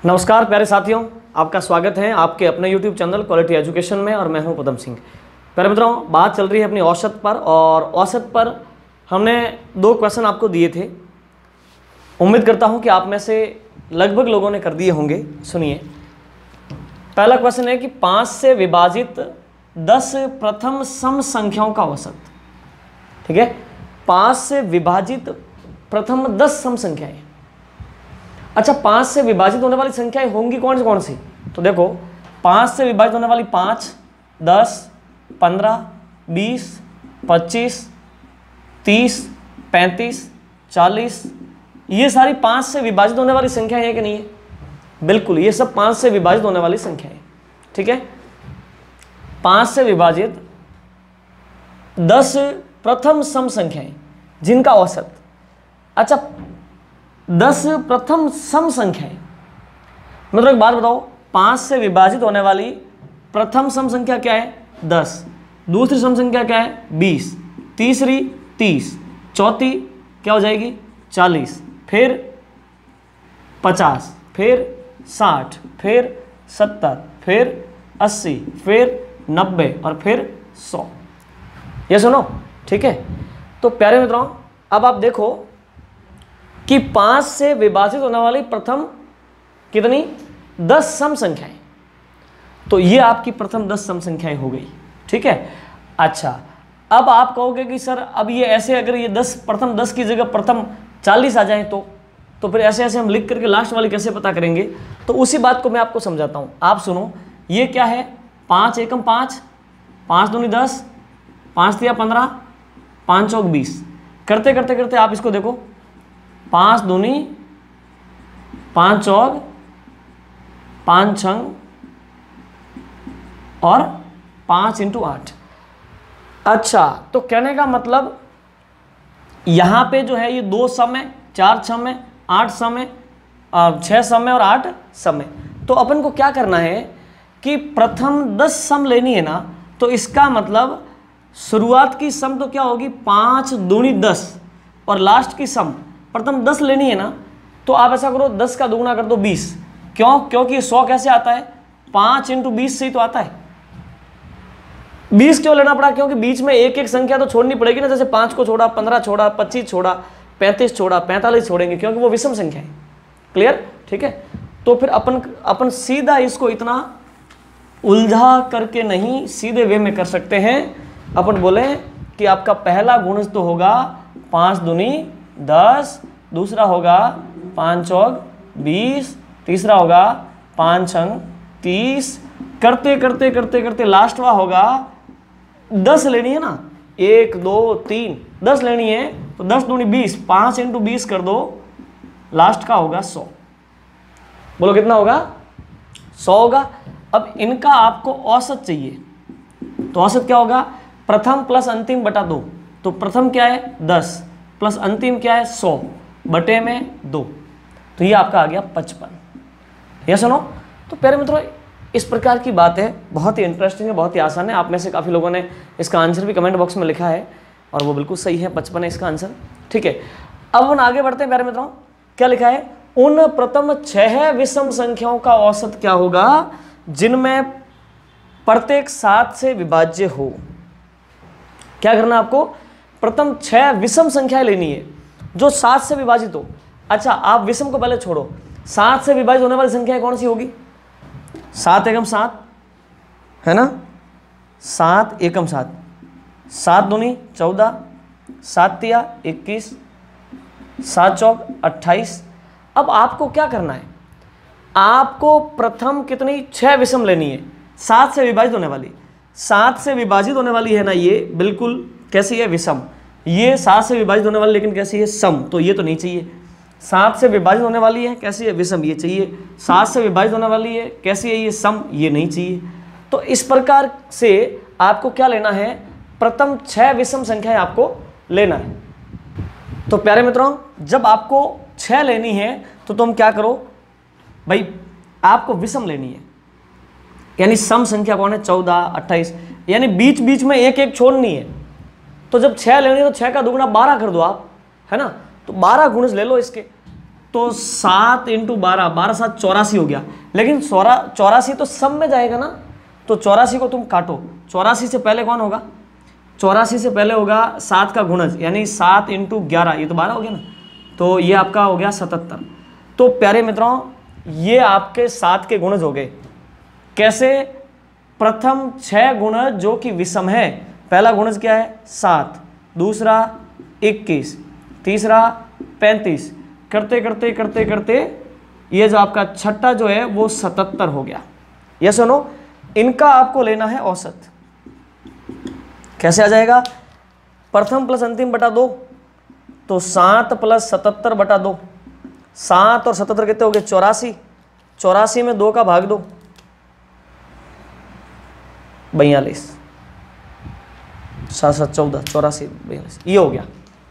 नमस्कार प्यारे साथियों, आपका स्वागत है आपके अपने YouTube चैनल क्वालिटी एजुकेशन में और मैं हूं पदम सिंह। प्यारे मित्रों, बात चल रही है अपनी औसत पर और औसत पर हमने 2 क्वेश्चन आपको दिए थे। उम्मीद करता हूं कि आप में से लगभग लोगों ने कर दिए होंगे। सुनिए, पहला क्वेश्चन है कि 5 से विभाजित 10 प्रथम सम संख्याओं का औसत। ठीक है, 5 से विभाजित प्रथम 10 सम संख्याएं। अच्छा, 5 से विभाजित होने वाली संख्याएं होंगी कौन सी? तो देखो, 5 से विभाजित होने वाली 5, 10, 15, 20, 25, 30, 35, 40, ये सारी 5 से विभाजित होने वाली संख्याएं हैं कि नहीं है? बिल्कुल, ये सब 5 से विभाजित होने वाली संख्याएं। ठीक है, 5 से विभाजित 10 प्रथम सम संख्याएं जिनका औसत। अच्छा, 10 प्रथम सम संख्याएं, मतलब एक बात बताओ, 5 से विभाजित होने वाली प्रथम सम संख्या क्या है? 10। दूसरी सम संख्या क्या है? 20। तीसरी 30। चौथी क्या हो जाएगी? 40। फिर 50, फिर 60, फिर 70, फिर 80, फिर 90 और फिर 100। ये सुनो, ठीक है। तो प्यारे मित्रों, अब आप देखो कि 5 से विभाजित होने वाली प्रथम कितनी? 10 सम संख्याएं। तो ये आपकी प्रथम 10 सम संख्याएं हो गई। ठीक है। अच्छा, अब आप कहोगे कि सर अब ये ऐसे, अगर ये 10 प्रथम 10 की जगह प्रथम 40 आ जाए तो फिर ऐसे ऐसे हम लिख करके लास्ट वाली कैसे पता करेंगे? तो उसी बात को मैं आपको समझाता हूं। आप सुनो, ये क्या है? 5 एकम 5, 5 दूनी 10, 5 तिया 15, 5 चौक 20। करते करते करते आप इसको देखो, 5 दूनी 5 चौक 5 छंग और 5 × 8। अच्छा, तो कहने का मतलब यहां पे जो है ये 2 सम है, 4 सम है, 8 सम है, 6 सम है और 8 सम है। तो अपन को क्या करना है कि प्रथम 10 सम लेनी है ना, तो इसका मतलब शुरुआत की सम तो क्या होगी? 5 दूनी 10 और लास्ट की सम प्रथम 10 लेनी है ना। तो आप ऐसा करो, 10 का दुगुना कर दो 20। क्यों? क्योंकि 100 कैसे आता है? 5 × 20 से ही तो आता है। 20 क्यों लेना पड़ा? क्योंकि बीच में एक एक संख्या तो छोड़नी पड़ेगी ना। जैसे 5 को छोड़ा, 15 छोड़ा, 25 छोड़ा, 35 छोड़ा, 45 छोड़ेंगे, क्योंकि वो विषम संख्या है। क्लियर? ठीक है। तो फिर अपन सीधा इसको इतना उलझा करके नहीं, सीधे वे में कर सकते हैं। अपन बोले कि आपका पहला गुणज तो होगा 5 दूनी 10, दूसरा होगा 5 चौक 20, तीसरा होगा 5 छंग 30। करते करते करते करते लास्टवा होगा 10 लेनी है ना, 1 2 3 10 लेनी है। तो 10 दूनी 20, 5 × 20 कर दो, लास्ट का होगा 100। बोलो कितना होगा? 100 होगा। अब इनका आपको औसत चाहिए, तो औसत क्या होगा? प्रथम प्लस अंतिम बटा 2। तो प्रथम क्या है? 10 प्लस अंतिम क्या है? 100 बटे में 2। तो ये आपका आ गया 55। ये सुनो, तो प्यारे मित्रों, इस प्रकार की बात है, बहुत ही इंटरेस्टिंग है, बहुत ही आसान है। आप में से काफ़ी लोगों ने इसका आंसर भी कमेंट बॉक्स में लिखा है और वो बिल्कुल सही है, 55 है इसका आंसर। ठीक है, अब हम आगे बढ़ते हैं। प्यारे मित्रों, क्या लिखा है? उन प्रथम 6 विषम संख्याओं का औसत क्या होगा जिनमें प्रत्येक 7 से विभाज्य हो। क्या करना आपको? प्रथम 6 विषम संख्याएं लेनी है जो 7 से विभाजित हो। अच्छा, आप विषम को पहले छोड़ो, 7 से विभाजित होने वाली संख्या कौन सी होगी? 7 एकम 7 है ना, 7 एकम 7, 7 दूनी 14, 7 तिया 21, 7 चौक 28। अब आपको क्या करना है? आपको प्रथम कितनी? 6 विषम लेनी है, 7 से विभाजित होने वाली। 7 से विभाजित होने वाली है ना, ये बिल्कुल कैसी है? विषम। ये 7 से विभाजित होने वाली, लेकिन कैसी है? सम। तो ये तो नहीं चाहिए। 7 से विभाजित होने वाली है, कैसी है? विषम। ये चाहिए। 7 से विभाजित होने वाली है, कैसी है? ये सम। ये नहीं चाहिए। तो इस प्रकार से आपको क्या लेना है? प्रथम 6 विषम संख्याएं आपको लेना है। तो प्यारे मित्रों, जब आपको 6 लेनी है तो तुम क्या करो भाई? आपको विषम लेनी है, यानी सम संख्या कौन है? 14, 28, यानी बीच बीच में एक एक छोड़नी है। तो जब 6 लेनी है तो 6 का दुगुना 12 कर दो आप, है ना। तो 12 गुणज ले लो इसके। तो 7 × 12, 12 7 84 हो गया। लेकिन 84 तो सम में जाएगा ना, तो 84 को तुम काटो। 84 से पहले कौन होगा? 84 से पहले होगा 7 का गुणज, यानी 7 × 11, ये तो 12 हो गया ना, तो ये आपका हो गया 77। तो प्यारे मित्रों, ये आपके 7 के गुणज हो गए। कैसे? प्रथम 6 गुणज जो कि विषम है। पहला गुणज क्या है? 7, दूसरा 21, तीसरा 35, करते करते करते करते ये जो आपका छठा जो है वो 77 हो गया। ये सुनो, इनका आपको लेना है औसत। कैसे आ जाएगा? प्रथम प्लस अंतिम बटा 2, तो 7 + 77 बटा 2। 7 और 77 कितने हो गए? 84। 84 में 2 का भाग दो, 42। 7 7 14, 84 42, ये हो गया।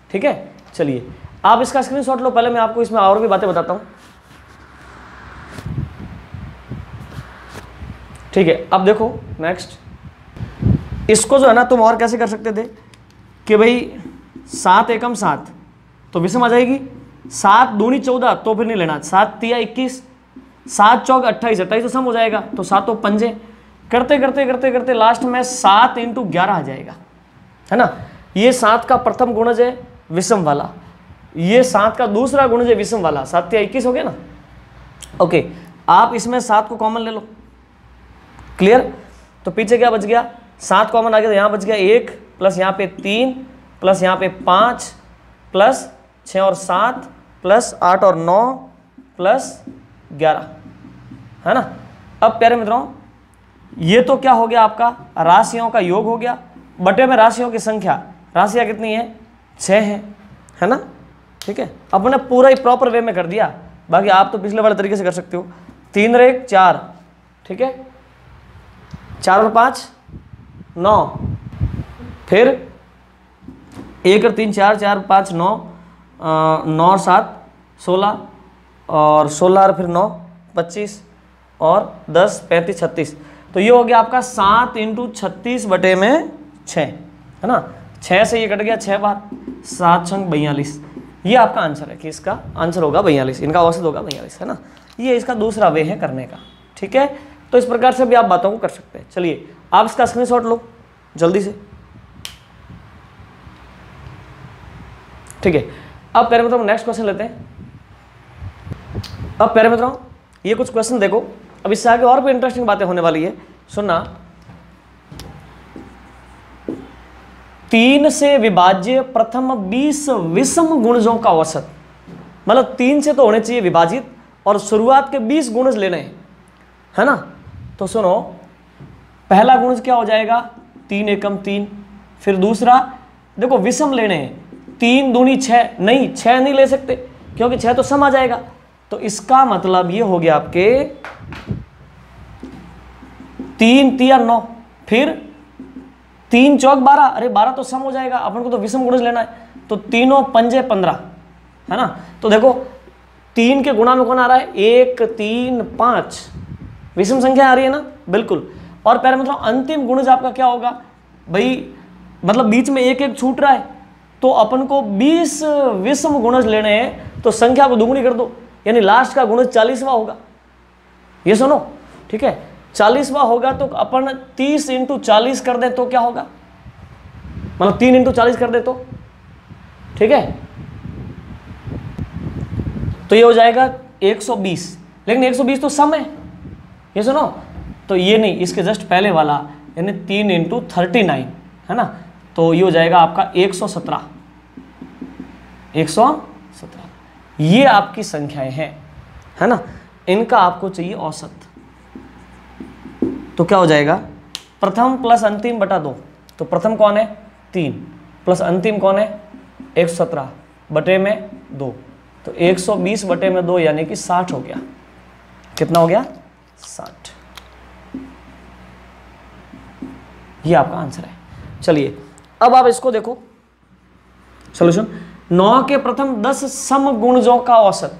ठीक है, चलिए आप इसका स्क्रीनशॉट लो। पहले मैं आपको इसमें और भी बातें बताता हूं। ठीक है, अब देखो नेक्स्ट, इसको जो है ना तुम और कैसे कर सकते थे कि भाई 7 एकम 7 तो विषम आ जाएगी, 7 दूनी 14 तो फिर नहीं लेना, 7 तिया 21, 7 चौक 28, 28 तो सम हो जाएगा, तो 7 तो पंजे, करते करते करते करते लास्ट में 7 × 11 आ जाएगा, है ना। ये 7 का प्रथम गुणज है विषम वाला, ये 7 का दूसरा गुणज है विषम वाला, 7 तिया 21 हो गया ना। ओके, आप इसमें 7 को कॉमन ले लो। क्लियर? तो पीछे क्या बच गया? 7 कॉमन आ गया, तो यहाँ बच गया 1 प्लस यहाँ पे 3 प्लस यहाँ पे 5 प्लस 6 और 7 प्लस 8 और 9 प्लस 11, है ना। अब प्यारे मित्रों, ये तो क्या हो गया आपका? राशियों का योग हो गया, बटे में राशियों की संख्या। राशियाँ कितनी है? 6 है ना। ठीक है, अपने पूरा ही प्रॉपर वे में कर दिया, बाकी आप तो पिछले वाले तरीके से कर सकते हो। 3 और 1 4, ठीक है, 4 और 5 9, फिर 1 और 3 4, 4 5 9, 9 और 7 16, और 16 और फिर 9 25, और 10 35 36। तो ये हो गया आपका 7 × 36 बटे में 6, है ना। 6 से ये कट गया 6 बार, 7 छंग 42। ये आपका आंसर है कि इसका आंसर होगा 42, इनका औसत होगा 42, है ना। ये इसका दूसरा वे है करने का। ठीक है, तो इस प्रकार से भी आप बातों को कर सकते हैं। चलिए आप इसका स्क्रीनशॉट लो जल्दी से। ठीक है, अब प्यारे मित्रों नेक्स्ट क्वेश्चन लेते हैं। अब प्यारे मित्रों ये कुछ क्वेश्चन देखो, अब इससे आगे और भी इंटरेस्टिंग बातें होने वाली है, सुनना। 3 से विभाज्य प्रथम 20 विषम गुणजों का औसत, मतलब 3 से तो होने चाहिए विभाजित, और शुरुआत के 20 गुणज लेने हैं, है ना। तो सुनो, पहला गुणज क्या हो जाएगा? 3 एकम 3। फिर दूसरा देखो विषम लेने हैं, 3 दूनी 6, नहीं 6 नहीं ले सकते क्योंकि 6 तो सम आ जाएगा। तो इसका मतलब ये हो गया आपके 3 तिया 9, फिर 3 चौक 12, अरे 12 तो सम हो जाएगा, अपन को तो विषम गुणज लेना है, तो तीनों पंजे 15, है ना। तो देखो 3 के गुणा में कौन आ रहा है? 1 3 5, विषम संख्या आ रही है ना, बिल्कुल। और प्यारे मतलब अंतिम गुणज आपका क्या होगा भाई? मतलब बीच में 1 1 छूट रहा है, तो अपन को 20 विषम गुणज लेने हैं, तो संख्या को दुगुनी कर दो, यानी लास्ट का गुणज 40वां होगा। ये सुनो, ठीक है, 40वां होगा, तो अपन 30 × 40 कर दे तो क्या होगा? मतलब 3 × 40 कर दे तो, ठीक है, तो ये हो जाएगा 120। लेकिन 120 तो सम है, ये सुनो, तो ये नहीं, इसके जस्ट पहले वाला यानी 3 × 39, है ना। तो ये हो जाएगा आपका 117। 117 ये आपकी संख्याएं हैं, है ना। इनका आपको चाहिए औसत, तो क्या हो जाएगा? प्रथम प्लस अंतिम बटा 2, तो प्रथम कौन है? 3, प्लस अंतिम कौन है? 117 बटे में 2, तो 120 बटे में 2 यानी कि 60 हो गया। कितना हो गया? 60। ये आपका आंसर है। चलिए अब आप इसको देखो सॉल्यूशन। 9 के प्रथम 10 सम गुणजों का औसत,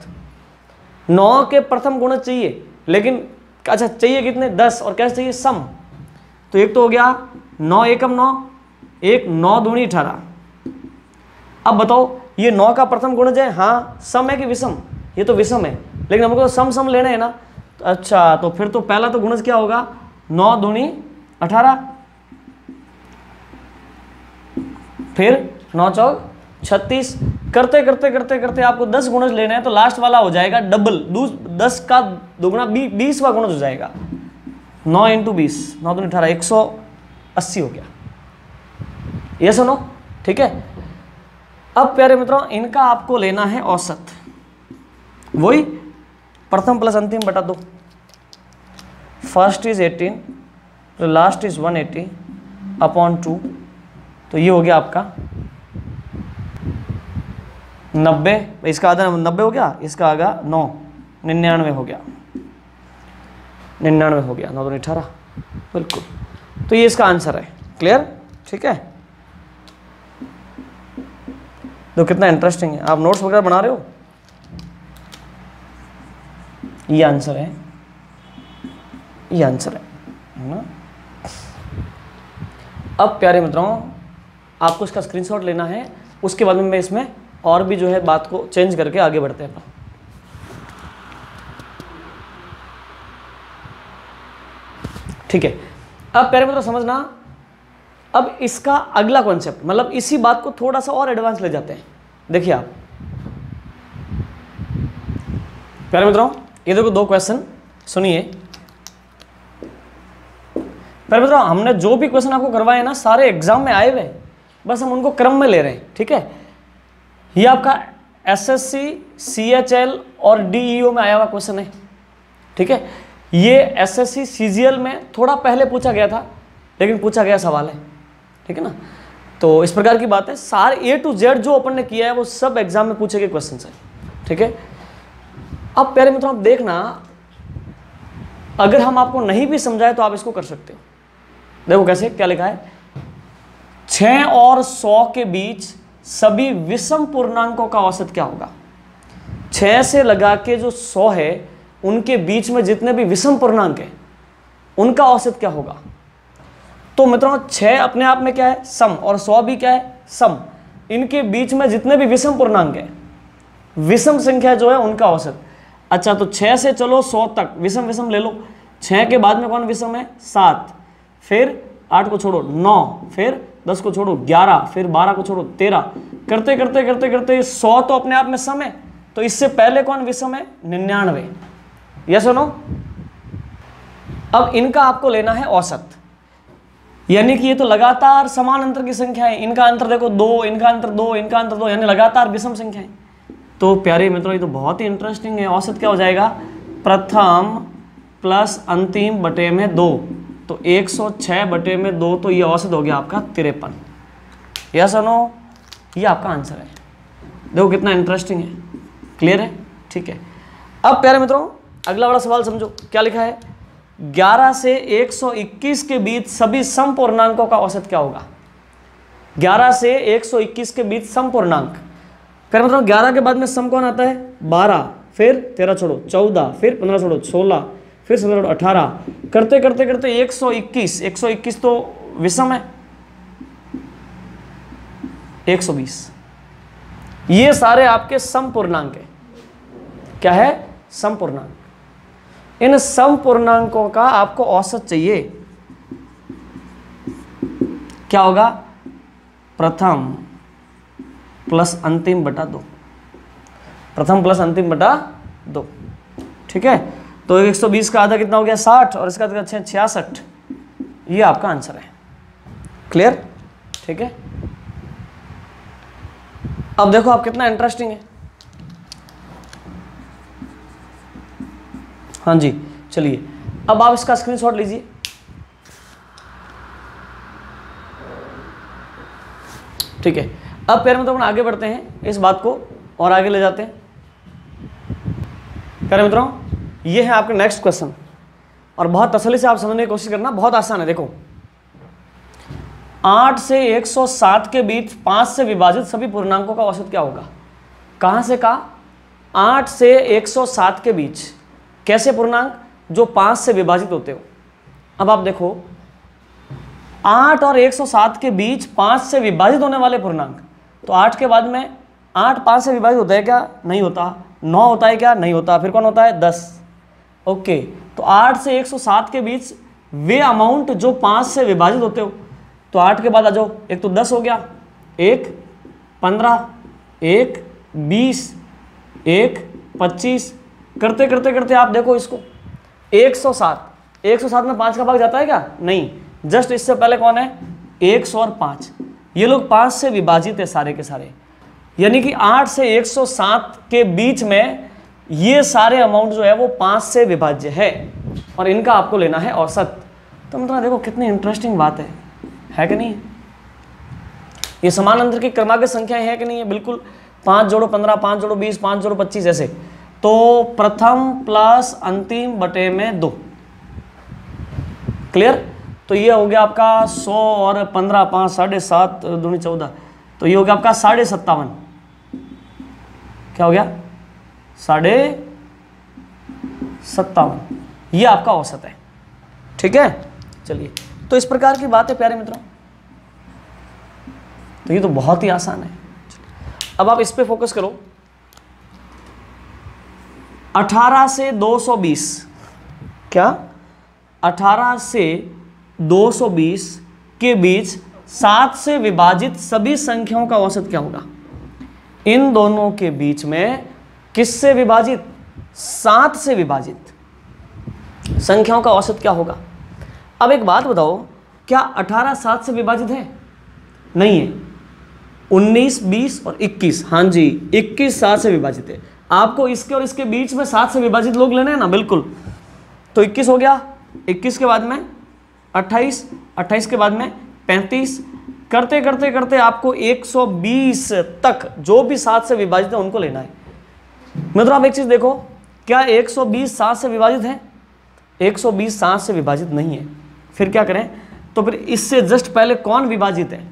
9 के प्रथम गुणज चाहिए, लेकिन अच्छा चाहिए कितने? 10, और कैसे चाहिए? सम। तो एक तो हो गया 9 एकम 9, एक 9 दूनी 18। अब बताओ ये 9 का प्रथम गुणज है, हाँ सम है कि विषम? ये तो विषम है, लेकिन हमको तो सम सम लेने हैं ना। तो अच्छा, तो फिर तो पहला तो गुणज क्या होगा, 9 दूनी 18, फिर 9 चौक 36, करते करते करते करते आपको 10 गुणज लेने हैं, तो लास्ट वाला हो जाएगा डबल, 10 का दोगुना 20वां गुणज हो जाएगा। 9 × 20, 9 दूनी 18, 180 हो गया। ये सुनो, ठीक है। अब प्यारे मित्रों, इनका आपको लेना है औसत, वही प्रथम प्लस अंतिम बटा 2। फर्स्ट इज 18 तो लास्ट इज 180 अपॉन 2, तो ये हो गया आपका 90, इसका आधा 90 हो गया, इसका आगा 9, 99 हो गया, 99 हो गया, 9 दूनी 18, बिल्कुल। तो ये इसका आंसर है। क्लियर, ठीक है। तो कितना इंटरेस्टिंग है, आप नोट्स वगैरह बना रहे हो, ये आंसर है, ये आंसर है ना। अब प्यारे मित्रों, आपको इसका स्क्रीनशॉट लेना है, उसके बाद में मैं इसमें और भी जो है बात को चेंज करके आगे बढ़ते हैं। ठीक है। अब प्यारे मित्रों समझना, अब इसका अगला कॉन्सेप्ट, मतलब इसी बात को थोड़ा सा और एडवांस ले जाते हैं। देखिए आप प्यारे मित्रों, ये देखो 2 क्वेश्चन सुनिए। प्यारे मित्रों, हमने जो भी क्वेश्चन आपको करवाए ना, सारे एग्जाम में आए हुए, बस हम उनको क्रम में ले रहे हैं। ठीक है। ये आपका SSC, CHL और DEO में आया हुआ क्वेश्चन है। ठीक है। ये SSC CGL में थोड़ा पहले पूछा गया था, लेकिन पूछा गया सवाल है। ठीक है ना। तो इस प्रकार की बात है, सारे A to Z जो अपन ने किया है वो सब एग्जाम में पूछे गए क्वेश्चन है। ठीक है। अब प्यारे मित्रों आप देखना, अगर हम आपको नहीं भी समझाए तो आप इसको कर सकते हो। देखो कैसे, क्या लिखा है, 6 और 100 के बीच सभी विषम पूर्णांकों का औसत क्या होगा। 6 से लगा के जो 100 है, उनके बीच में जितने भी विषम पूर्णांक है, उनका औसत क्या होगा। तो मित्रों 6 अपने आप में क्या है, सम, और 100 भी क्या है, सम। इनके बीच में जितने भी विषम पूर्णांक है, विषम संख्या जो है, उनका औसत। अच्छा, तो 6 से चलो 100 तक विषम विषम ले लो। 6 के बाद में कौन विषम है, 7, फिर 8 को छोड़ो 9, फिर 10 को छोड़ो 11, फिर 12 को छोड़ो 13, करते करते करते करते 100 तो अपने आप में सम है। तो इससे पहले कौन विषम है, 99। यस सुनो। अब इनका आपको लेना है औसत, यानी कि ये तो लगातार समान अंतर की संख्या है। इनका अंतर देखो 2, इनका अंतर 2, इनका अंतर 2, यानी लगातार विषम संख्या है। तो प्यारे मित्रों ये तो बहुत ही इंटरेस्टिंग है। औसत क्या हो जाएगा, प्रथम प्लस अंतिम बटे में 2, तो 106 बटे में 2, तो ये औसत हो गया आपका 53। यस सुनो, ये आपका आंसर है। देखो कितना इंटरेस्टिंग है। क्लियर है, ठीक है। अब प्यारे मित्रों अगला बड़ा सवाल समझो, क्या लिखा है, 11 से 121 के बीच सभी सम पूर्णांकों का औसत क्या होगा। 11 से 121 के बीच सम पूर्णांक, फिर मतलब 11 के बाद में सम कौन आता है, 12, फिर 13 छोड़ो 14, फिर 15 छोड़ो 16, फिर 17 छोड़ो 18, करते करते करते 121 तो विषम है, 120, ये सारे आपके सम पूर्णांक है। क्या है, सम पूर्णांक। इन सम पूर्णांकों का आपको औसत चाहिए। क्या होगा, प्रथम प्लस अंतिम बटा 2, प्रथम प्लस अंतिम बटा 2। ठीक है। तो 120 का आधा कितना हो गया, 60, और इसका 66। ये आपका आंसर है। क्लियर, ठीक है। अब देखो आप कितना इंटरेस्टिंग है। हाँ जी, चलिए अब आप इसका स्क्रीनशॉट लीजिए। ठीक है। अब प्यारे मित्रों आगे बढ़ते हैं, इस बात को और आगे ले जाते हैं। प्यारे मित्रों ये है आपका नेक्स्ट क्वेश्चन, और बहुत तसल्ली से आप समझने की कोशिश करना, बहुत आसान है। देखो 8 से 107 के बीच 5 से विभाजित सभी पूर्णांकों का औसत क्या होगा। कहां से कहा, 8 से 107 के बीच कैसे पूर्णांक, जो 5 से विभाजित होते हो। अब आप देखो 8 और 107 के बीच 5 से विभाजित होने वाले पूर्णांक, तो 8 के बाद में 8 5 से विभाजित होता है क्या? नहीं होता। 9 होता है क्या? नहीं होता। फिर कौन होता है? 10। ओके, तो 8 से 107 के बीच वे अमाउंट जो 5 से विभाजित होते हो, तो 8 के बाद आ जाओ, एक तो 10 हो गया, एक 15, एक 20, एक 25, करते करते करते आप देखो इसको 107 में 5 का भाग जाता है क्या? नहीं। जस्ट इससे पहले कौन है? 100 और 5, ये लोग 5 से विभाजित है सारे के सारे, यानी कि 8 से 107 के बीच में ये सारे अमाउंट जो है वो 5 से विभाज्य है और इनका आपको लेना है औसत। तो मतलब देखो कितनी इंटरेस्टिंग बात है कि नहीं? ये समान अंतर की क्रमागत संख्याएं है कि नहीं है? बिल्कुल। 5 जोड़ो 15, 5 जोड़ो 20, 5 जोड़ो 25 ऐसे। तो प्रथम प्लस अंतिम बटे में 2। क्लियर? तो ये हो गया आपका 100 और 15, 5, 7.5 दूनी 14, तो ये हो गया आपका 57.5। क्या हो गया? 57.5। ये आपका औसत है। ठीक है, चलिए, तो इस प्रकार की बात है प्यारे मित्रों। तो ये तो बहुत ही आसान है। अब आप इस पे फोकस करो। 18 से 220, क्या? 18 से 220 के बीच 7 से विभाजित सभी संख्याओं का औसत क्या होगा? इन दोनों के बीच में किससे विभाजित? 7 से विभाजित संख्याओं का औसत क्या होगा? अब एक बात बताओ, क्या 18 7 से विभाजित है? नहीं है। 19, 20 और 21, हाँ जी, 21 7 से विभाजित है। आपको इसके और इसके बीच में 7 से विभाजित लोग लेने हैं ना? बिल्कुल। तो 21 हो गया, 21 के बाद में 28, 28 के बाद में 35, करते करते करते आपको 120 तक जो भी 7 से विभाजित है उनको लेना है। मित्रों आप एक चीज देखो, क्या 120 7 से विभाजित है? 120 7 से विभाजित नहीं है। फिर क्या करें? तो फिर इससे जस्ट पहले कौन विभाजित है,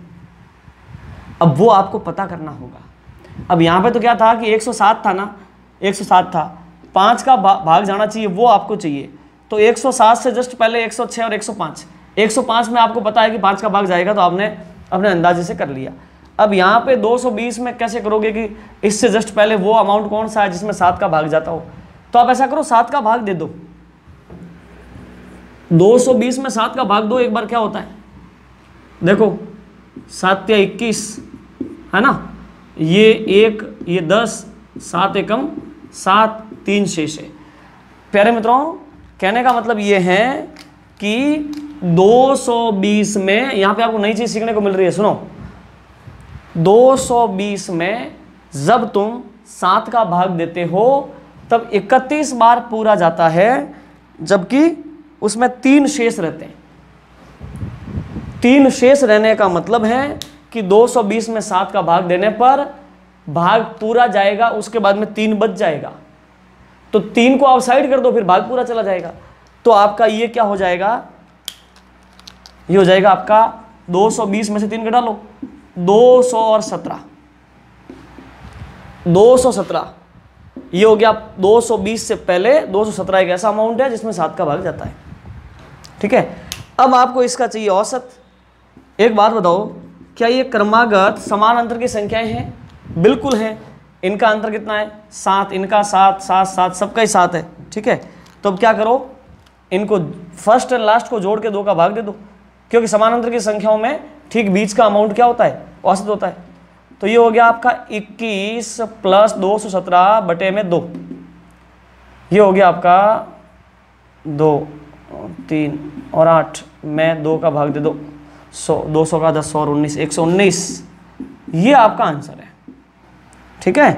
अब वो आपको पता करना होगा। अब यहाँ पे तो क्या था कि 107 था ना, 107 था, 5 का भाग जाना चाहिए, वो आपको चाहिए। तो 107 से जस्ट पहले 106 और 105, 105 में आपको पता है कि 5 का भाग जाएगा, तो आपने अपने अंदाजे से कर लिया। अब यहाँ पे 220 में कैसे करोगे कि इससे जस्ट पहले वो अमाउंट कौन सा है जिसमें 7 का भाग जाता हो? तो आप ऐसा करो, 7 का भाग दे दो। 220 में 7 का भाग दो, एक बार क्या होता है देखो, 7 या 21 है ना, ये 1, ये 10, 7 एकम 7, 3 शेष है। प्यारे मित्रों, कहने का मतलब ये है कि 220 में, यहाँ पे आपको नई चीज सीखने को मिल रही है, सुनो। 220 में जब तुम 7 का भाग देते हो तब 31 बार पूरा जाता है, जबकि उसमें 3 शेष रहते हैं। 3 शेष रहने का मतलब है कि 220 में 7 का भाग देने पर भाग पूरा जाएगा, उसके बाद में 3 बच जाएगा। तो 3 को आप साइड कर दो, फिर भाग पूरा चला जाएगा। तो आपका ये क्या हो जाएगा? ये हो जाएगा आपका 220 में से 3 घटा लो, 217, 217। ये हो गया 220 से पहले 217 एक ऐसा अमाउंट है जिसमें 7 का भाग जाता है। ठीक है, अब आपको इसका चाहिए औसत। एक बात बताओ, क्या ये क्रमागत समान अंतर की संख्याएं हैं? बिल्कुल है। इनका अंतर कितना है? 7, इनका 7, 7, 7, सबका ही 7 है। ठीक है, तो अब क्या करो, इनको फर्स्ट एंड लास्ट को जोड़ के 2 का भाग दे दो, क्योंकि समान अंतर की संख्याओं में ठीक बीच का अमाउंट क्या होता है? औसत होता है। तो ये हो गया आपका 21 प्लस 217 बटे में 2। ये हो गया आपका 2, 3 और 8 में 2 का भाग दे दो, 100, 200 का 10 और 19, 119। ये आपका आंसर है। ठीक है,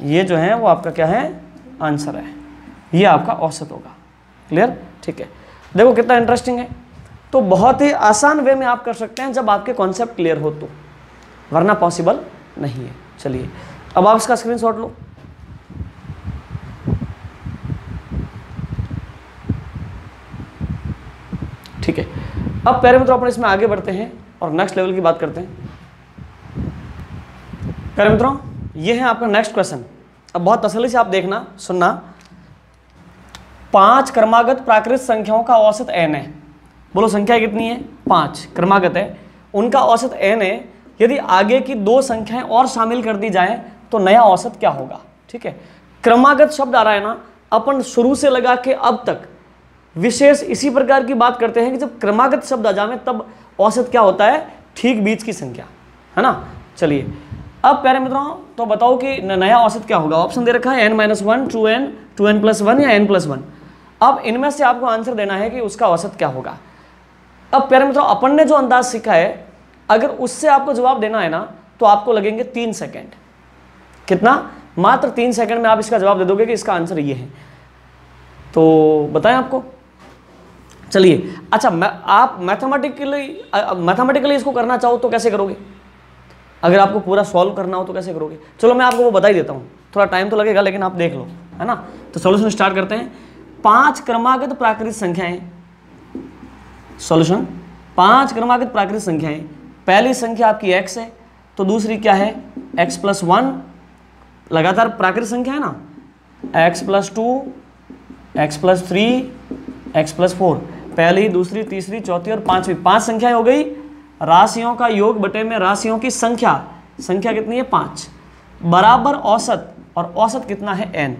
ये जो है वो आपका क्या है? आंसर है। ये आपका औसत होगा। क्लियर? ठीक है, देखो कितना इंटरेस्टिंग है। तो बहुत ही आसान वे में आप कर सकते हैं जब आपके कॉन्सेप्ट क्लियर हो तो, वरना पॉसिबल नहीं है। चलिए, अब आप इसका स्क्रीनशॉट लो। ठीक है, अब प्यारे मित्रों अपन इसमें आगे बढ़ते हैं और नेक्स्ट लेवल की बात करते हैं। प्यारे मित्रों, ये है आपका नेक्स्ट क्वेश्चन। अब बहुत तसल्ली से आप देखना, सुनना। 5 क्रमागत प्राकृत संख्याओं का औसत n है। बोलो संख्या कितनी है? 5 क्रमागत है, उनका औसत n है। यदि आगे की 2 संख्याएं और शामिल कर दी जाएं तो नया औसत क्या होगा। ठीक है, क्रमागत शब्द आ रहा है ना, अपन शुरू से लगा के अब तक विशेष इसी प्रकार की बात करते हैं कि जब क्रमागत शब्द आ जाए तब औसत क्या होता है, ठीक बीच की संख्या, है ना। चलिए अब प्यारे मित्रों तो बताओ कि नया औसत क्या होगा। ऑप्शन दे रखा है n-1, 2n, 2n+1 या n+1। अब इनमें से आपको आंसर देना है कि उसका औसत क्या होगा। अब प्यारे मित्रों अपन ने जो अंदाज सीखा है, अगर उससे आपको जवाब देना है ना तो आपको लगेंगे 3 सेकेंड। कितना, मात्र 3 सेकेंड में आप इसका जवाब दे दोगे कि इसका आंसर ये है। तो बताएं आपको। चलिए अच्छा, आप मैथमेटिकली इसको करना चाहो तो कैसे करोगे, अगर आपको पूरा सॉल्व करना हो तो कैसे करोगे। चलो मैं आपको वो बता ही देता हूँ, थोड़ा टाइम तो लगेगा लेकिन आप देख लो, है ना। तो सॉल्यूशन स्टार्ट करते हैं। 5 क्रमागत प्राकृतिक संख्याएं, सॉल्यूशन 5 क्रमागत प्राकृतिक संख्याएं। पहली संख्या आपकी x है, तो दूसरी क्या है x+1, लगातार प्राकृतिक संख्या है ना, x+2, x+3, x+4, पहली, दूसरी, तीसरी, चौथी और पांचवी, 5 संख्याएं हो गई। राशियों का योग बटे में राशियों की संख्या, संख्या कितनी है 5, बराबर औसत, और औसत कितना है n।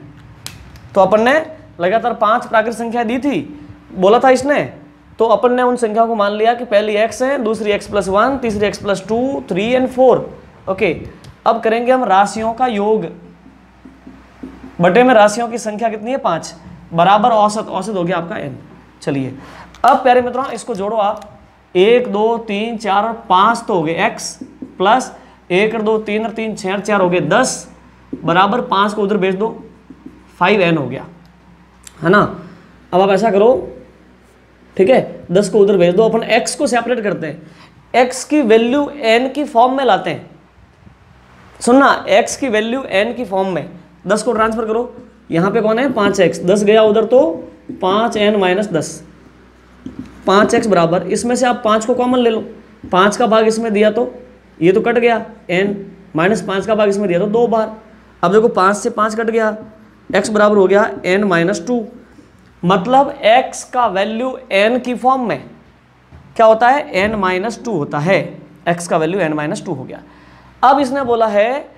तो अपन ने लगातार 5 प्राकृतिक संख्या दी थी, बोला था इसने, तो अपन ने उन संख्याओं को मान लिया कि पहली x है, दूसरी x+1, तीसरी x+2, 3 और 4। ओके, अब करेंगे हम राशियों का योग बटे में राशियों की संख्या कितनी है 5, बराबर औसत, औसत हो गया आपका n। चलिए अब प्यारे मित्रों इसको जोड़ो आप, 1 2 3 4 और 5 तो हो गए x, प्लस 1 और 2 3 और 3 6 और 4 हो गए 10, बराबर 5 को उधर भेज दो, 5n हो गया, है ना। अब आप ऐसा करो, ठीक है, 10 को उधर भेज दो, अपन x को सेपरेट करते हैं, x की वैल्यू n की फॉर्म में लाते हैं। सुनना, x की वैल्यू n की फॉर्म में, 10 को ट्रांसफर करो, यहाँ पे कौन है 5x, 10 गया उधर तो 5n-10, 5x बराबर, इसमें से आप 5 को कॉमन ले लो, 5 का भाग इसमें दिया तो ये तो कट गया n, -5 का भाग इसमें दिया तो 2 बार। अब देखो 5 से 5 कट गया, x बराबर हो गया n-2, मतलब x का वैल्यू n की फॉर्म में क्या होता है n-2 होता है, x का वैल्यू n-2 हो गया। अब इसने बोला है,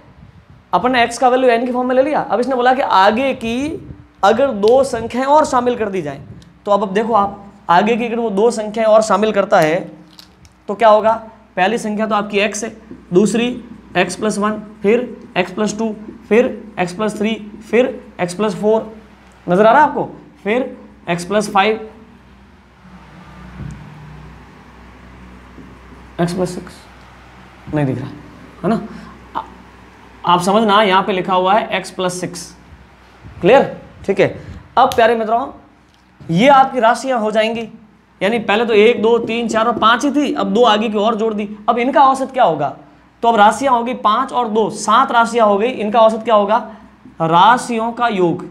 अपन ने x का वैल्यू n की फॉर्म में ले लिया, अब इसने बोला कि आगे की अगर 2 संख्याएं और शामिल कर दी जाए, तो अब देखो आप आगे की अगर वो 2 संख्याएं और शामिल करता है तो क्या होगा, पहली संख्या तो आपकी x है, दूसरी x+1, फिर x+2, फिर x+3, फिर x+4, नजर आ रहा है आपको, फिर x+5, x+6 नहीं दिख रहा है ना, आप समझना यहाँ पे लिखा हुआ है x+6, क्लियर, ठीक है। अब प्यारे मित्रों ये आपकी राशियां हो जाएंगी, यानी पहले तो 1 2 3 4 और 5 ही थी, अब 2 आगे की और जोड़ दी, अब इनका औसत क्या होगा, तो अब राशियां होगी 5 और 2, 7 राशियां हो गई, इनका औसत क्या होगा, राशियों का योग,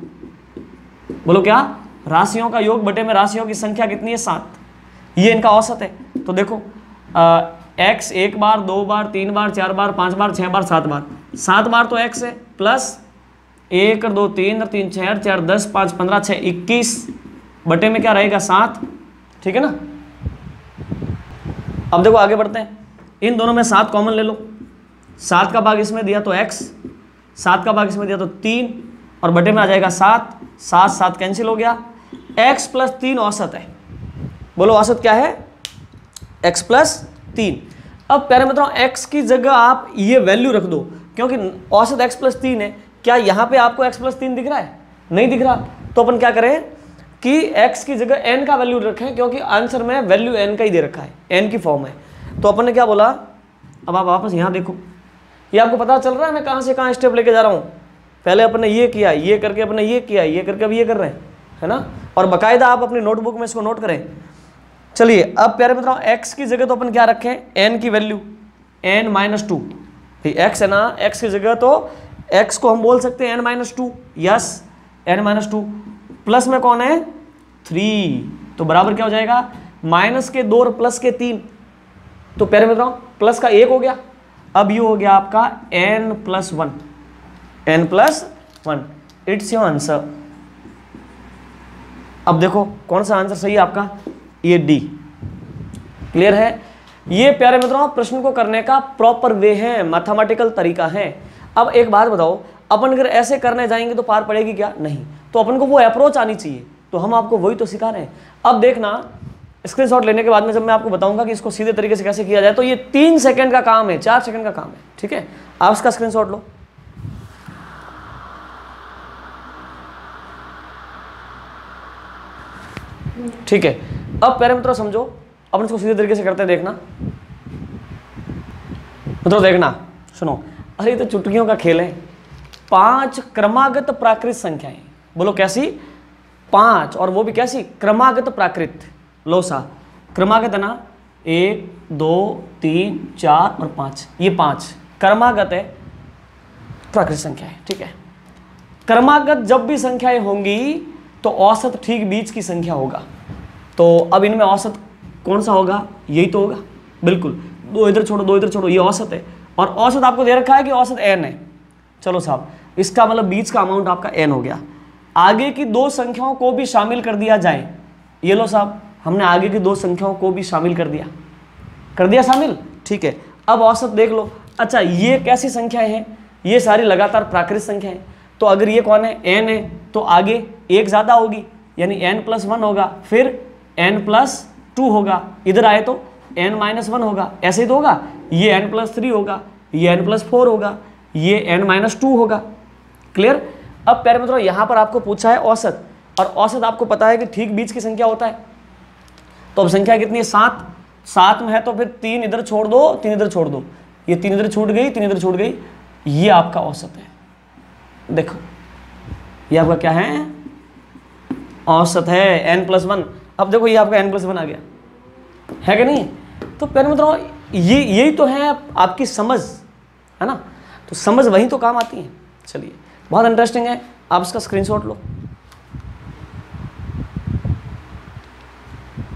बोलो क्या, राशियों का योग बटे में राशियों की संख्या कितनी है 7, ये इनका औसत है। तो देखो x 1 बार, 2 बार, 3 बार, 4 बार, 5 बार, 6 बार, 7 बार, 7 बार तो x है, प्लस 1 और 2 3 और 3 6 और 4 10 5 15 6 21 बटे में क्या रहेगा 7, ठीक है ना। अब देखो आगे बढ़ते हैं, इन दोनों में 7 कॉमन ले लो, 7 का भाग इसमें दिया तो x, 7 का भाग इसमें दिया तो 3 और बटे में आ जाएगा 7, 7 7 कैंसिल हो गया, x+3 औसत है, बोलो औसत क्या है x+3। अब प्यारे मित्रों x की जगह आप ये वैल्यू रख दो, क्योंकि औसत x+3 है, क्या यहाँ पे आपको x+3 दिख रहा है, नहीं दिख रहा, तो अपन क्या करें कि x की जगह n का वैल्यू रखें, क्योंकि आंसर में वैल्यू n का ही दे रखा है, n की फॉर्म है। तो अपन ने क्या बोला, अब आप वापस यहाँ देखो, ये आपको पता चल रहा है मैं कहाँ से कहाँ स्टेप लेके जा रहा हूँ, पहले अपन ने ये किया, ये करके अपन ने ये किया, ये करके अब ये कर रहे हैं, है ना, और बाकायदा आप अपनी नोटबुक में इसको नोट करें। चलिए अब प्यारे मित्रों x की जगह तो अपन क्या रखें, n की वैल्यू n-2, x है ना, x की जगह तो x को हम बोल सकते हैं n-2, यस n-2, प्लस में कौन है 3, तो बराबर क्या हो जाएगा माइनस के 2 और प्लस के 3, तो प्यारे मित्रों प्लस का 1 हो गया, अब ये हो गया आपका n+1, n+1, it's your answer. अब देखो कौन सा आंसर सही है आपका, ये डी, क्लियर है। ये प्यारे मित्रों प्रश्न को करने का प्रॉपर वे है, मैथमेटिकल तरीका है। अब एक बात बताओ, अपन अगर ऐसे करने जाएंगे तो पार पड़ेगी क्या? नहीं। तो अपन को वो अप्रोच आनी चाहिए, तो हम आपको वही तो सिखा रहे हैं। अब देखना, स्क्रीनशॉट लेने के बाद में जब मैं आपको बताऊंगा कि इसको सीधे तरीके से कैसे किया जाए, तो ये 3 सेकंड का काम है, 4 सेकंड का काम है, ठीक है। आप इसका स्क्रीनशॉट लो। ठीक है, अब प्यारे मित्रों समझो, अपन इसको सीधे तरीके से करते हैं, देखना मित्रों, देखना, सुनो। अरे ये तो चुटकियों का खेल है। 5 क्रमागत प्राकृत संख्याएं, बोलो कैसी? 5, और वो भी कैसी? क्रमागत प्राकृत। लोसा क्रमागत है ना, 1 2 3 4 और 5, ये 5 क्रमागत है, प्राकृत संख्या है, ठीक है। क्रमागत जब भी संख्याएं होंगी तो औसत ठीक बीच की संख्या होगा। तो अब इनमें औसत कौन सा होगा? यही तो होगा, बिल्कुल। 2 इधर छोड़ो, 2 इधर छोड़ो, ये औसत है। और औसत आपको दे रखा है कि औसत n है। चलो साहब, इसका मतलब बीच का अमाउंट आपका n हो गया। आगे की 2 संख्याओं को भी शामिल कर दिया जाए, ये लो साहब, हमने आगे की 2 संख्याओं को भी शामिल कर दिया शामिल, ठीक है। अब औसत देख लो। अच्छा, ये कैसी संख्याएं हैं? ये सारी लगातार प्राकृत संख्याएं। तो अगर ये कौन है? n है, तो आगे 1 ज़्यादा होगी, यानी n+1 होगा, फिर n+2 होगा, इधर आए तो n-1 होगा, ऐसे ही तो होगा। ये n+3 होगा, ये n+4 होगा, ये n-2 होगा। क्लियर? अब प्यारे मित्रों, यहाँ पर आपको पूछा है औसत, और औसत आपको पता है कि ठीक बीच की संख्या होता है। तो अब संख्या कितनी है? 7 में है, तो फिर 3 इधर छोड़ दो, 3 इधर छोड़ दो, ये 3 इधर छूट गई, 3 इधर छूट गई, ये आपका औसत है। देखो, ये आपका क्या है? औसत है, n+1। अब देखो, ये आपका n+1 आ गया, है कि नहीं? तो प्यारे मित्रों, यही तो है आपकी समझ, है ना? तो समझ वही तो काम आती है। चलिए, बहुत इंटरेस्टिंग है, आप इसका स्क्रीनशॉट लो।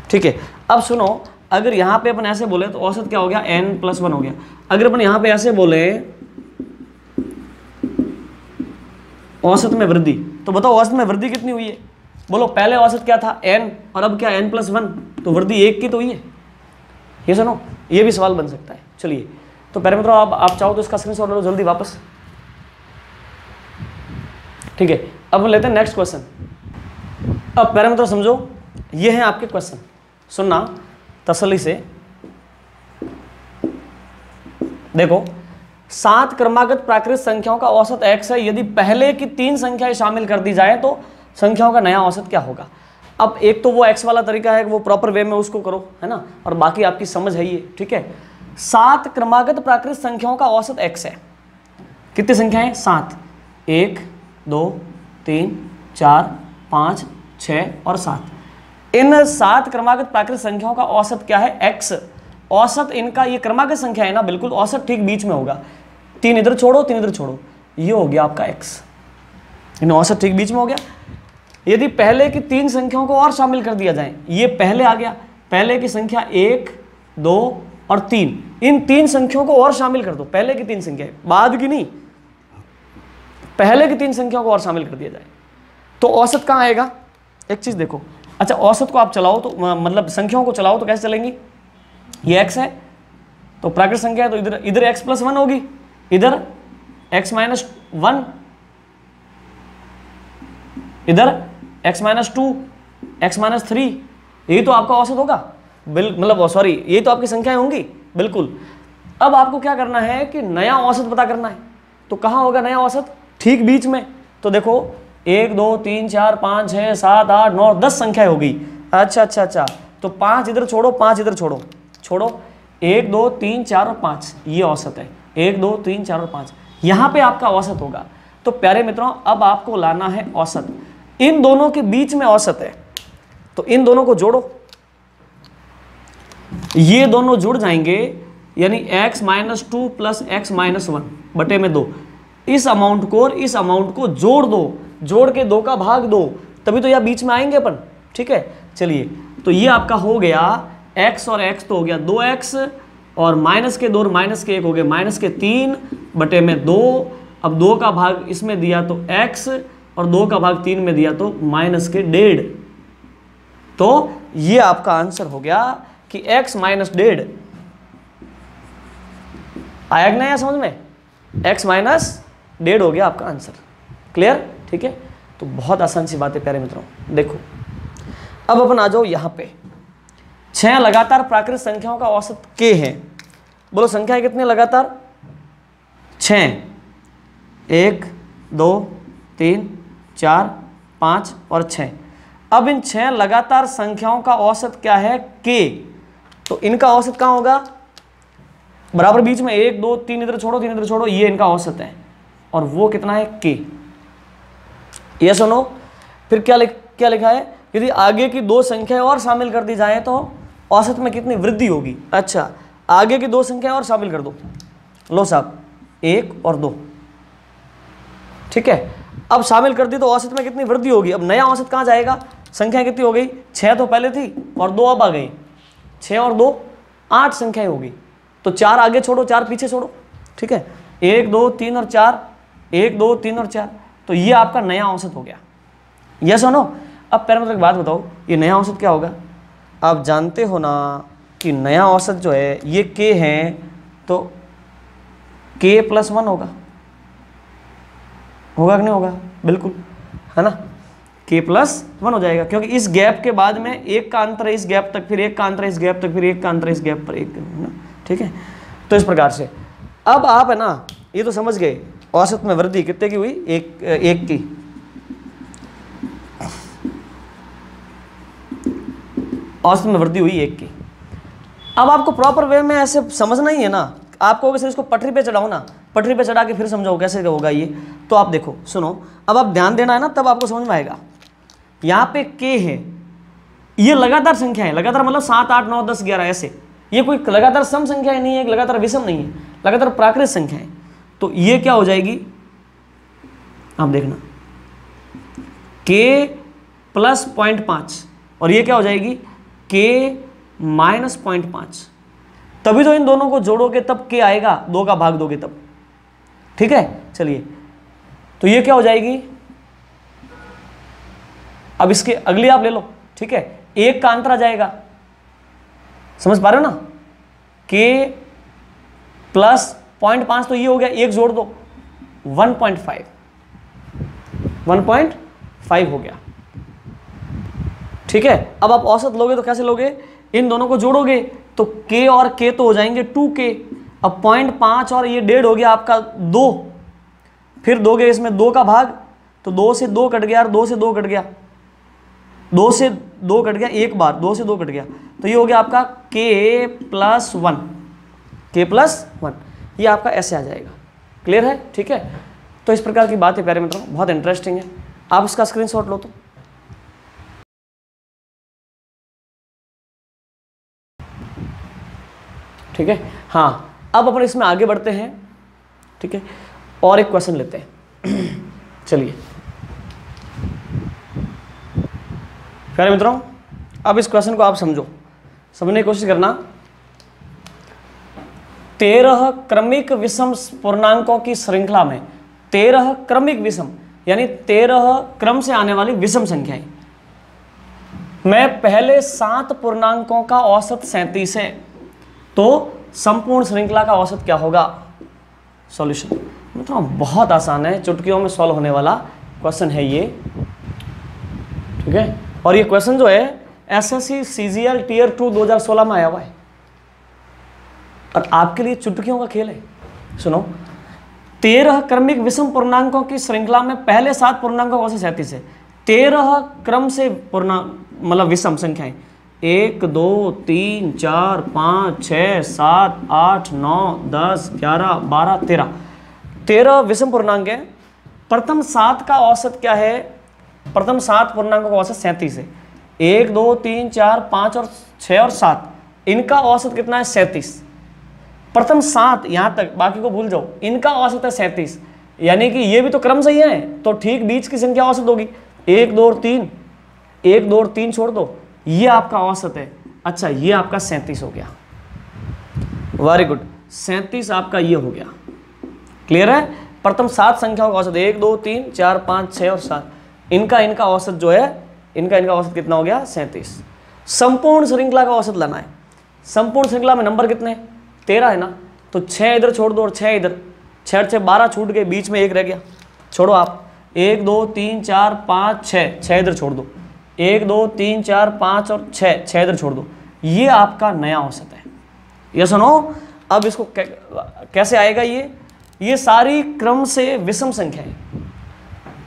ठीक है, अब सुनो, अगर यहाँ पे अपन ऐसे बोले तो औसत क्या हो गया? n+1 हो गया। अगर अपन यहाँ पे ऐसे बोले औसत में वृद्धि, तो बताओ औसत में वृद्धि कितनी हुई है? बोलो, पहले औसत क्या था? n, और अब क्या? n+1, तो वृद्धि 1 की तो हुई है। ये सुनो, ये भी सवाल बन सकता है। चलिए, तो प्यारे मित्रों, आप चाहो तो इसका स्क्रीनशॉट लो जल्दी वापस। ठीक है, अब हम लेते हैं नेक्स्ट क्वेश्चन। अब प्यारे मित्रों समझो, ये हैं आपके क्वेश्चन, सुनना तसल्ली से। देखो, 7 क्रमागत प्राकृत संख्याओं का औसत x है। यदि पहले की 3 संख्याएं शामिल कर दी जाए तो संख्याओं का नया औसत क्या होगा? अब एक तो वो x वाला तरीका है, वो प्रॉपर वे में उसको करो, है ना, और बाकी आपकी समझ है ये, ठीक है। 7 क्रमागत प्राकृत संख्याओं का औसत x है। कितनी संख्याएं? 7, 1 2 3 4 5 6 और 7। इन 7 क्रमागत प्राकृत संख्याओं का औसत क्या है? x। औसत इनका, ये क्रमागत संख्या है ना, बिल्कुल औसत ठीक बीच में होगा। 3 इधर छोड़ो, 3 इधर छोड़ो, ये हो गया आपका x। इन औसत ठीक बीच में हो गया। यदि पहले की 3 संख्याओं को और शामिल कर दिया जाए, ये पहले आ गया, पहले की संख्या 1 2 और 3, इन 3 संख्याओं को और शामिल कर दो। पहले की 3 संख्या, बाद की नहीं, पहले की 3 संख्याओं को और शामिल कर दिया जाए तो औसत कहाँ आएगा? एक चीज देखो। अच्छा, औसत को आप चलाओ तो मतलब संख्याओं को चलाओ तो कैसे चलेंगी? ये x है तो प्राकृत संख्या है, तो इधर x+1 होगी, इधर x-1, इधर x-2, x-3, यही तो आपका औसत होगा। मतलब सॉरी, यही तो आपकी संख्याएं होंगी, बिल्कुल। अब आपको क्या करना है कि नया औसत पता करना है। तो कहाँ होगा नया औसत? ठीक बीच में। तो देखो, 1 2 3 4 5 6 7 8 9 10 संख्याएं होगी। अच्छा, तो 5 इधर छोड़ो, 5 इधर छोड़ो, 1 2 3 4 और 5, ये औसत है। 1 2 3 4 और 5, यहाँ पे आपका औसत होगा। तो प्यारे मित्रों, अब आपको लाना है औसत। इन दोनों के बीच में औसत है, तो इन दोनों को जोड़ो, ये दोनों जुड़ जाएंगे, यानी x-2 प्लस x-1 बटे में 2। इस अमाउंट को और इस अमाउंट को जोड़ दो, जोड़ के 2 का भाग दो, तभी तो यह बीच में आएंगे अपन, ठीक है। चलिए, तो ये आपका हो गया x और x तो हो गया 2x, और माइनस के 2 और माइनस के 1 हो गए -3 बटे में 2। अब 2 का भाग इसमें दिया तो x, और 2 का भाग 3 में दिया तो -1.5। तो ये आपका आंसर हो गया कि x -1.5 आया कि नहीं समझ में? x 1.5 हो गया आपका आंसर। क्लियर? ठीक है, तो बहुत आसान सी बात है प्यारे मित्रों। देखो अब अपन आ जाओ यहाँ पे, 6 लगातार प्राकृतिक संख्याओं का औसत k है। बोलो संख्या कितनी लगातार? 6, 1 2 3 4 5 और 6। अब इन 6 लगातार संख्याओं का औसत क्या है? k। तो इनका औसत कहाँ होगा? बराबर बीच में 1 2 3 इधर छोड़ो, 3 इधर छोड़ो, ये इनका औसत है। और वो कितना है? k। ये सुनो, फिर क्या लिखा है? यदि आगे की 2 संख्याएं और शामिल कर दी जाए तो औसत में कितनी वृद्धि होगी? अच्छा, आगे की 2 संख्याएं और शामिल कर दो। लो साहब, 1 और 2। ठीक है, अब शामिल कर दी तो औसत में कितनी वृद्धि होगी? अब नया औसत कहाँ जाएगा? संख्या कितनी हो गई? 6 तो पहले थी और 2 अब आ गई। 6 और 2 8 संख्याएं होगी। तो 4 आगे छोड़ो, 4 पीछे छोड़ो। ठीक है, 1 2 3 और 4, 1 2 3 और 4। तो ये आपका नया औसत हो गया। यस और नो? अब पहले मतलब एक बात बताओ, ये नया औसत क्या होगा? आप जानते हो ना कि नया औसत जो है ये k है, तो k + 1 होगा। होगा कि नहीं होगा? बिल्कुल, है ना? k + 1 हो जाएगा, क्योंकि इस गैप के बाद में 1 का अंतर है इस गैप तक, फिर 1 का अंतर है इस गैप तक, फिर 1 का अंतर है इस गैप पर, 1, है ना? ठीक है, तो इस प्रकार से अब आप, है ना, ये तो समझ गए औसत में वृद्धि कितने की हुई? 1 की। औसत में वृद्धि हुई 1 की। अब आपको प्रॉपर वे में ऐसे समझना ही है ना। आपको अगर इसको पटरी पे चढ़ाओ ना, पटरी पे चढ़ा के फिर समझाओ कैसे होगा ये। तो आप देखो, सुनो, अब आप ध्यान देना है ना, तब आपको समझ में आएगा। यहाँ पे k है, ये लगातार संख्या है। लगातार मतलब 7 8 9 10 11 ऐसे। ये कोई लगातार सम संख्या नहीं है, लगातार विषम नहीं है, लगातार प्राकृतिक संख्या है। तो ये क्या हो जाएगी? आप देखना, k + 0.5 और ये क्या हो जाएगी? k - 0.5। तभी तो इन दोनों को जोड़ोगे तब k आएगा, 2 का भाग दोगे तब। ठीक है, चलिए, तो ये क्या हो जाएगी? अब इसके अगली आप ले लो। ठीक है, 1 का अंतर आ जाएगा। समझ पा रहे हो ना? k + 0.5 तो ये हो गया, 1 जोड़ दो, 1.5 हो गया। ठीक है, अब आप औसत लोगे तो कैसे लोगे? इन दोनों को जोड़ोगे तो k और k तो हो जाएंगे 2k। अब 0.5 और ये 1.5 हो गया आपका 2। फिर दोगे इसमें 2 का भाग, तो 2 से 2 कट गया और 2 से 2 कट गया, 2 से 2 कट गया एक बार, 2 से 2 कट गया। तो ये हो गया आपका k + 1, k + 1। ये आपका ऐसे आ जाएगा। क्लियर है? ठीक है, तो इस प्रकार की बात है प्यारे मित्रों, बहुत इंटरेस्टिंग है। आप इसका स्क्रीनशॉट लो तो। ठीक है, हाँ, अब अपन इसमें आगे बढ़ते हैं। ठीक है, और एक क्वेश्चन लेते हैं। चलिए प्यारे मित्रों, अब इस क्वेश्चन को आप समझने की कोशिश करना। 13 क्रमिक विषम पूर्णांकों की श्रृंखला में 13 क्रमिक विषम यानी 13 क्रम से आने वाली विषम संख्याएं में पहले 7 पूर्णांकों का औसत 37 है, तो संपूर्ण श्रृंखला का औसत क्या होगा? सॉल्यूशन मतलब बहुत आसान है, चुटकियों में सॉल्व होने वाला क्वेश्चन है ये। ठीक है, और ये क्वेश्चन जो है एसएससी सीजीएल टियर 2 2016 में आया हुआ है और आपके लिए चुटकियों का खेल है। सुनो, 13 क्रमिक विषम पूर्णांकों की श्रृंखला में पहले 7 पूर्णांकों का औसत 37 है। 13 क्रम से पूर्णांक मतलब विषम संख्याएं 1 2 3 4 5 6 7 8 9 10 11 12 13 13 विषम पूर्णांक है। प्रथम 7 का औसत क्या है? प्रथम 7 पूर्णांकों का औसत 37 है। 1 2 3 4 5 और 6 और 7 इनका औसत कितना है? 37। प्रथम 7 यहाँ तक, बाकी को भूल जाओ, इनका औसत है 37, यानी कि ये भी तो क्रम सही है, तो ठीक बीच की संख्या औसत होगी। 1 2 और 3, 1 2 और 3 छोड़ दो, ये आपका औसत है। अच्छा, ये आपका 37 हो गया। वेरी गुड, 37 आपका ये हो गया। क्लियर है? प्रथम 7 संख्याओं का औसत 1 2 3 4 5 6 और 7, इनका औसत जो है, इनका औसत कितना हो गया? 37। संपूर्ण श्रृंखला का औसत लाना है। संपूर्ण श्रृंखला में नंबर कितने? 13 है ना, तो 6 इधर छोड़ दो और 6 इधर, 6 6 12 छूट गए, बीच में 1 रह गया, छोड़ो आप। 1 2 3 4 5 6, 6 इधर छोड़ दो। 1 2 3 4 5 और 6, 6 इधर छोड़ दो। ये आपका नया औसत है। ये सुनो, अब इसको कैसे आएगा? ये सारी क्रम से विषम संख्या है।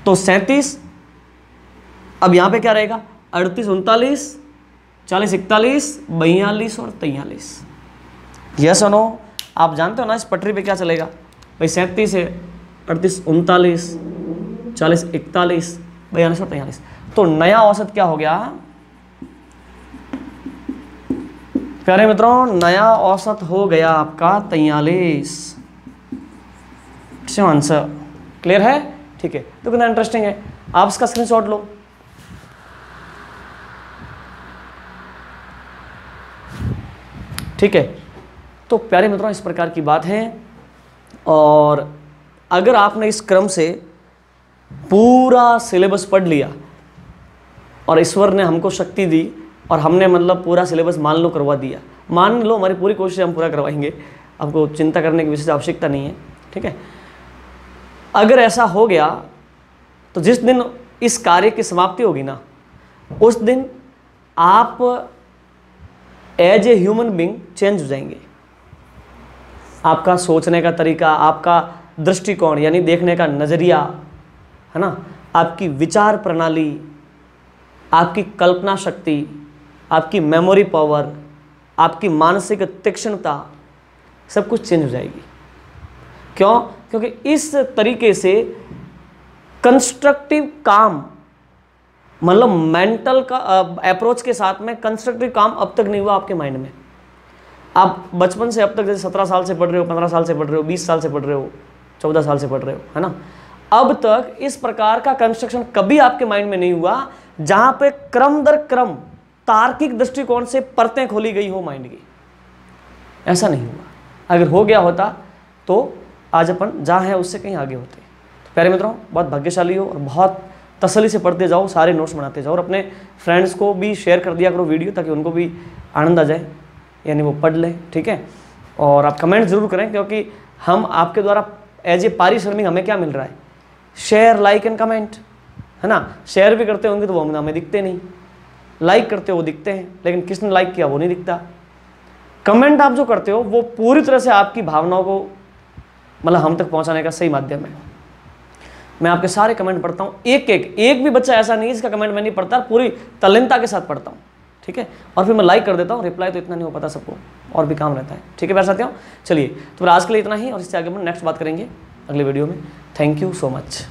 तो 37, अब यहां पे क्या रहेगा? 38 39 40 41 42 और 43। यस और नो? आप जानते हो ना इस पटरी पे क्या चलेगा भाई? 37 है, 38 39 40 41 42 और 43। तो नया औसत क्या हो गया प्यारे मित्रों? नया औसत हो गया आपका 43। आंसर क्लियर है? ठीक है, तो कितना इंटरेस्टिंग है। आप इसका स्क्रीनशॉट लो। ठीक है, तो प्यारे मित्रों इस प्रकार की बात है। और अगर आपने इस क्रम से पूरा सिलेबस पढ़ लिया और ईश्वर ने हमको शक्ति दी और हमने मतलब पूरा सिलेबस मान लो करवा दिया, मान लो हमारी पूरी कोशिश हम पूरा करवाएंगे, आपको चिंता करने की विशेष आवश्यकता नहीं है। ठीक है, अगर ऐसा हो गया तो जिस दिन इस कार्य की समाप्ति होगी ना, उस दिन आप as a human being change हो जाएंगे। आपका सोचने का तरीका, आपका दृष्टिकोण यानी देखने का नज़रिया, है ना, आपकी विचार प्रणाली, आपकी कल्पना शक्ति, आपकी मेमोरी पावर, आपकी मानसिक तीक्ष्णता, सब कुछ चेंज हो जाएगी। क्यों? क्योंकि इस तरीके से कंस्ट्रक्टिव काम, मतलब मेंटल का अप्रोच के साथ में कंस्ट्रक्टिव काम अब तक नहीं हुआ आपके माइंड में। आप बचपन से अब तक जैसे 17 साल से पढ़ रहे हो, 15 साल से पढ़ रहे हो, 20 साल से पढ़ रहे हो, 14 साल से पढ़ रहे हो, है ना, अब तक इस प्रकार का कंस्ट्रक्शन कभी आपके माइंड में नहीं हुआ जहां पे क्रम दर क्रम तार्किक दृष्टिकोण से परतें खोली गई हो माइंड की। ऐसा नहीं हुआ। अगर हो गया होता तो आज अपन जहाँ है उससे कहीं आगे होते। तो प्यारे मित्रों, बहुत भाग्यशाली हो और बहुत तसल्ली से पढ़ते जाओ, सारे नोट्स बनाते जाओ और अपने फ्रेंड्स को भी शेयर कर दिया करो वीडियो, ताकि उनको भी आनंद आ जाए, यानी वो पढ़ लें। ठीक है, और आप कमेंट जरूर करें, क्योंकि हम आपके द्वारा एज ए पारिश्रमिक हमें क्या मिल रहा है? शेयर, लाइक एंड कमेंट, है ना। शेयर भी करते होंगे तो वो हमें दिखते नहीं, लाइक करते हो वो दिखते हैं, लेकिन किसने लाइक किया वो नहीं दिखता। कमेंट आप जो करते हो वो पूरी तरह से आपकी भावनाओं को मतलब हम तक पहुंचाने का सही माध्यम है। मैं आपके सारे कमेंट पढ़ता हूँ, एक भी बच्चा ऐसा नहीं है जिसका कमेंट मैं नहीं पढ़ता, पूरी तल्लीनता के साथ पढ़ता हूँ। ठीक है, और फिर मैं लाइक कर देता हूँ, रिप्लाई तो इतना नहीं हो पाता सबको, और भी काम रहता है। ठीक है प्यारे साथियों, चलिए तो फिर आज के लिए इतना ही, और इससे आगे हम नेक्स्ट बात करेंगे अगले वीडियो में। Thank you so much.